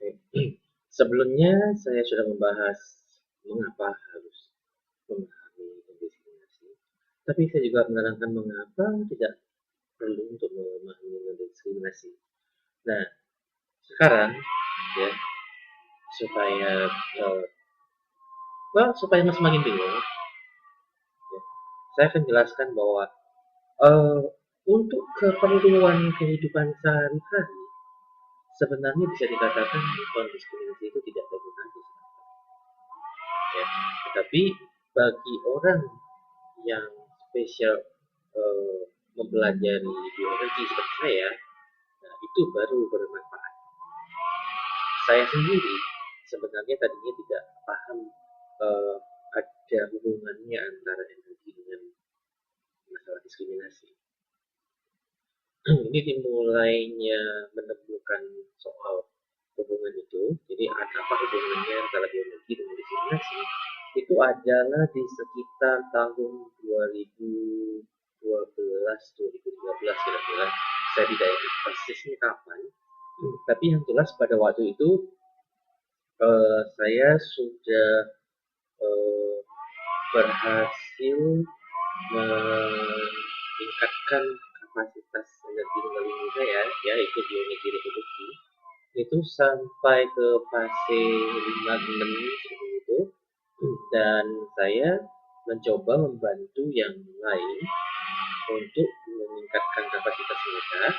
Oke. Sebelumnya saya sudah membahas mengapa harus memahami diskriminasi, tapi saya juga menerangkan mengapa tidak perlu untuk memahami diskriminasi. Nah, sekarang ya supaya uh, supaya semakin bingung, ya, saya akan jelaskan bahwa uh, untuk keperluan kehidupan sehari-hari sebenarnya bisa dikatakan bahwa diskriminasi itu tidak ada gunanya. Ya. Tetapi bagi orang yang spesial eh, mempelajari biologi seperti saya, nah itu baru bermanfaat. Saya sendiri sebenarnya tadinya tidak paham eh, ada hubungannya antara energi dengan masalah diskriminasi. Ini dimulainya menemukan soal hubungan itu, jadi apa hubungannya antara biologi dengan diskriminasi, itu adalah di sekitar tahun 2012 2013 kira-kira. Saya tidak ingat persisnya kapan, tapi yang jelas pada waktu itu saya sudah eh, berhasil meningkatkan kapasitas energi nuklir saya, yaitu bioenergi reproduksi, itu sampai ke fase 5-6 seperti itu, dan saya mencoba membantu yang lain untuk meningkatkan kapasitas mereka,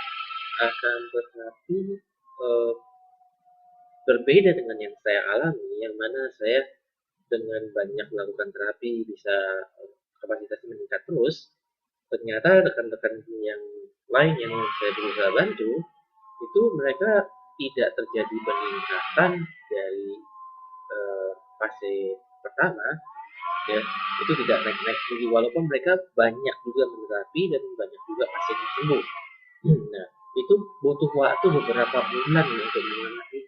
akan tetapi eh, berbeda dengan yang saya alami, yang mana saya dengan banyak melakukan terapi bisa kapasitasnya meningkat terus. Ternyata rekan-rekan yang lain yang saya berusaha bantu itu mereka tidak terjadi peningkatan dari fase pertama, ya itu tidak naik-naik tinggi walaupun mereka banyak juga menerapi dan banyak juga pasien yang sembuh. Nah itu butuh waktu beberapa bulan untuk mengenali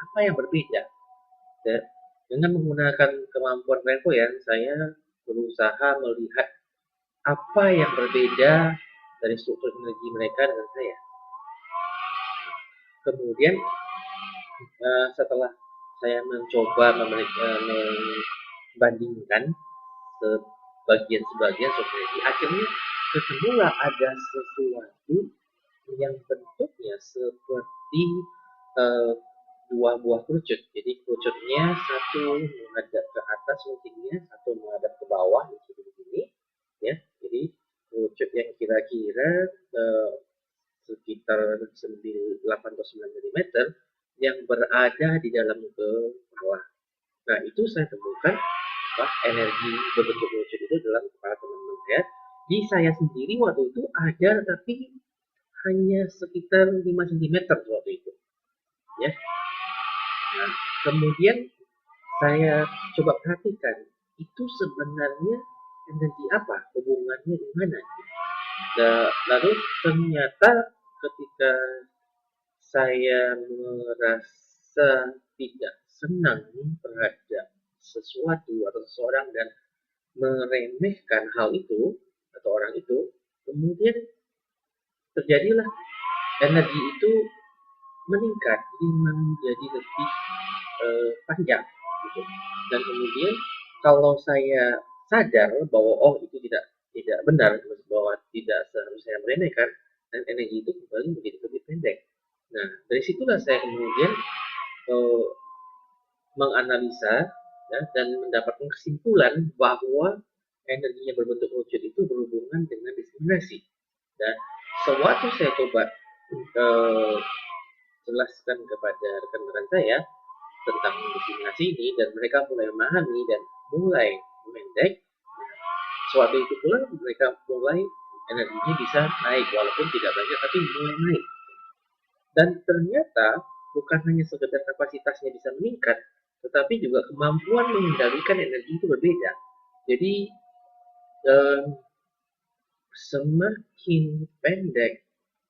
apa yang berbeda. Ya, dengan menggunakan kemampuan clairvoyant, saya berusaha melihat apa yang berbeda dari struktur energi mereka dengan saya. Kemudian setelah saya mencoba membandingkan sebagian struktur energi, akhirnya ketemulah ada sesuatu yang bentuknya seperti uh, dua buah kerucut. Jadi kerucutnya satu menghadap ke atas ujungnya, satu menghadap ke bawah seperti ini, ya. Jadi kerucut yang kira-kira sekitar 8 atau 9 mm yang berada di dalam kepala. Nah itu saya temukan energi berbentuk kerucut itu dalam kepala teman-teman saya. Di saya sendiri waktu itu ada, tapi hanya sekitar 5 cm waktu itu, ya. Nah, kemudian saya coba perhatikan itu sebenarnya energi apa, hubungannya di mana. Lalu ternyata ketika saya merasa tidak senang terhadap sesuatu atau seseorang dan meremehkan hal itu atau orang itu, kemudian terjadilah energi itu meningkat menjadi lebih panjang gitu. Dan kemudian kalau saya sadar bahwa itu tidak benar, bahwa tidak seharusnya saya meremehkan, dan energi itu kembali menjadi lebih pendek. Nah dari situlah saya kemudian menganalisa, ya, dan mendapatkan kesimpulan bahwa energi yang berbentuk wujud itu berhubungan dengan diskriminasi. Dan sewaktu saya coba jelaskan kepada rekan-rekan saya tentang diskriminasi ini dan mereka mulai memahami dan mulai memendek, suatu itu pula mereka mulai energinya bisa naik walaupun tidak banyak tapi mulai naik. Dan ternyata bukan hanya sekedar kapasitasnya bisa meningkat, tetapi juga kemampuan mengendalikan energi itu berbeda. Jadi semakin pendek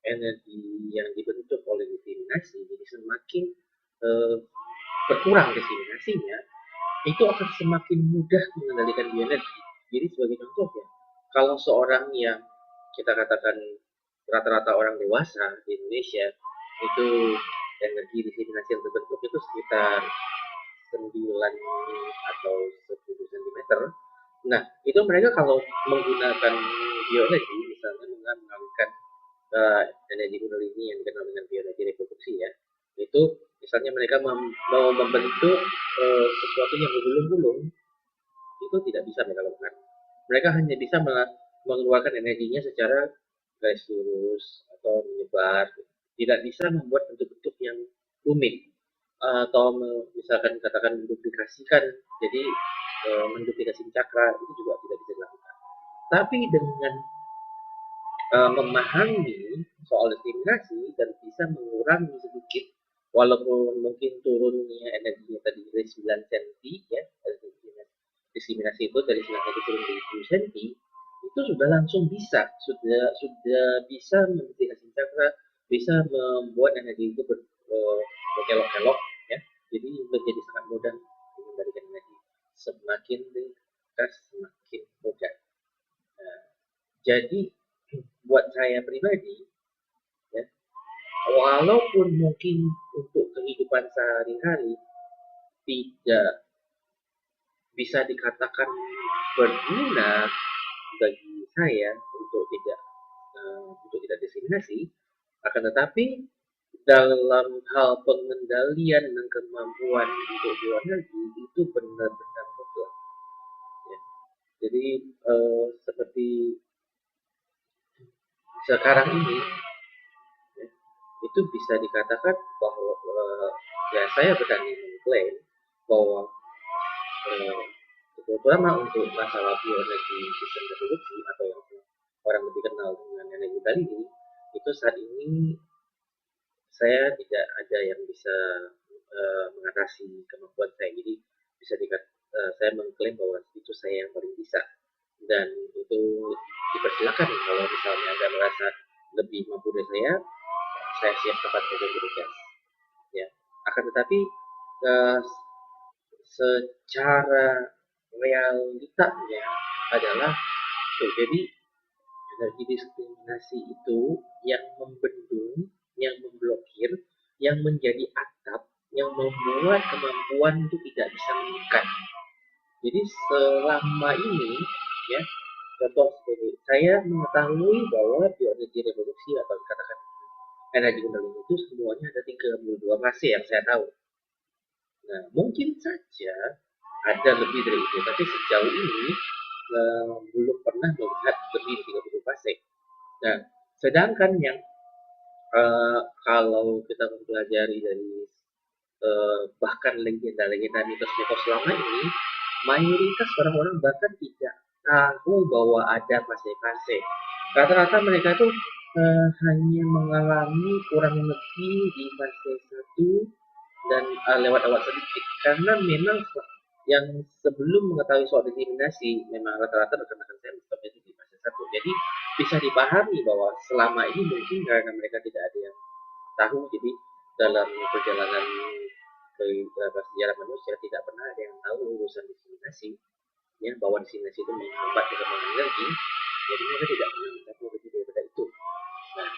energi yang dibentuk oleh diskriminasi, jadi semakin berkurang diskriminasinya, itu akan semakin mudah mengendalikan bioenergi. Jadi sebagai contoh ya, kalau seorang yang kita katakan rata-rata orang dewasa di Indonesia itu energi diseminasi yang terbentuk itu sekitar 9 atau 10 cm. Nah, itu mereka kalau menggunakan bioenergi, misalnya mengalihkan energi kundalini yang dikenal dengan bioenergi reproduksi ya, itu misalnya mereka mau membentuk sesuatu yang bergulung-gulung, itu tidak bisa mereka lakukan. Mereka hanya bisa mengeluarkan energinya secara garis lurus atau menyebar, tidak bisa membuat bentuk-bentuk yang rumit atau misalkan katakan menduplikasikan, jadi menduplikasi cakra itu juga tidak bisa dilakukan. Tapi dengan memahami soal diskriminasi dan bisa mengurangi sedikit, walaupun mungkin turunnya energinya tadi dari 9 cm ya, diskriminasi itu dari 9 cm turun dari 10 cm, itu sudah langsung bisa, sudah bisa menduplikasi cakra, bisa membuat energi itu berkelok-kelok ya, jadi menjadi sangat mudah mengendalikan energi. Semakin ringkas semakin mudah. Nah, jadi buat saya pribadi ya, walaupun mungkin untuk kehidupan sehari-hari tidak bisa dikatakan berguna bagi saya untuk tidak diskriminasi, akan tetapi dalam hal pengendalian dan kemampuan untuk luar negeri itu benar-benar mutlak ya. Jadi seperti sekarang ini ya, itu bisa dikatakan bahwa ya saya berani mengklaim bahwa terutama untuk masalah bioenergi sistem reproduksi atau yang orang lebih kenal dengan energi tadi itu saat ini saya tidak ada yang bisa mengatasi kemampuan saya. Jadi bisa saya mengklaim bahwa itu saya yang paling bisa, dan itu dipersilakan kalau misalnya Anda merasa lebih mampu dari saya siap tempat saja bertugas ya. Akan tetapi secara realitanya adalah jadi energi diskriminasi itu yang membendung, yang memblokir, yang menjadi atap, yang membuat kemampuan itu tidak bisa meningkat. Jadi selama ini ya, contoh seperti saya mengetahui bahwa bioenergi reproduksi atau dikatakan energi kundalini itu semuanya ada 32 fase yang saya tahu. Nah, mungkin saja ada lebih dari itu, tapi sejauh ini belum pernah melihat lebih dari 30 fase. Nah, sedangkan yang kalau kita mempelajari dari bahkan legenda-legenda mitos-mitos selama ini, mayoritas orang-orang bahkan tidak tahu bahwa ada fase-fase. Rata-rata mereka tuh hanya mengalami kurang lebih di fase 1 dan lewat sedikit, karena memang yang sebelum mengetahui soal diskriminasi memang rata-rata rekan-rekan saya stopnya di fase 1. Jadi bisa dipahami bahwa selama ini mungkin karena mereka tidak ada yang tahu, jadi dalam perjalanan ke sejarah manusia tidak pernah ada yang tahu urusan diskriminasi ya, bahwa diskriminasi itu menghambat perkembangan energi, jadi mereka tidak pernah mencapai lebih daripada itu. Nah,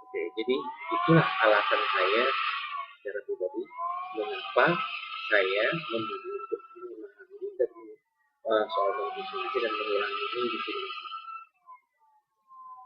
oke, jadi itulah alasan saya secara pribadi mengapa saya memilih untuk memahami dan soal diskriminasi dan mengurangi diskriminasi